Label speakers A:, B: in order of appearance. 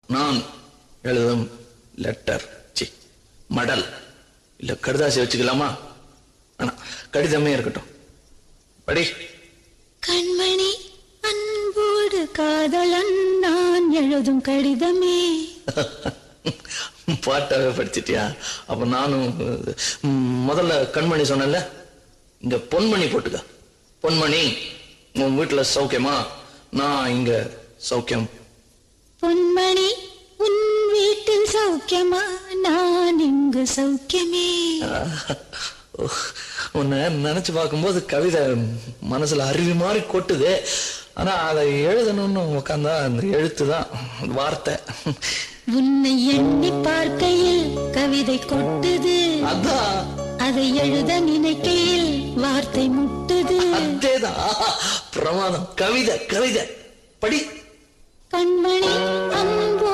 A: நான் எழுதும் letter, C மடல், இல்ல கடுதாசி வச்சுக்கலாமா? ஆனா கடிதமே இருக்கட்டும். படி.
B: கண்மணி அன்போடு காதலன் நான் எழுதும் கடிதமே.
A: பாட்டாவே படிச்சிட்டியா? அப்ப நானும் முதல்ல கண்மணி சொன்னேன்ல, இங்க பொன்மணி போட்டுக்க. பொன்மணி, உன் வீட்டுல சௌக்கியமா? நான் இங்க சௌக்கியம்.
B: பொன்மணி, உன் வீட்டில் சௌக்கியமா? நான் இங்கு சௌக்கியமே.
A: உன்னை நினைச்சு பார்க்கும்போது கவிதை மனசுல அருவி மாதிரி கொட்டுது. ஆனா அதை எழுதணும்னு உட்காந்தா அந்த எழுத்துதான் வார்த்தை.
B: உன்னை எண்ணி பார்க்கையில் கவிதை கொட்டுது,
A: அதான்
B: அதை எழுத நினைக்கையில் வார்த்தை முட்டுது.
A: அதேதான் பிரமாதம். கவிதை கவிதை படி.
B: கண்மணி அன்போ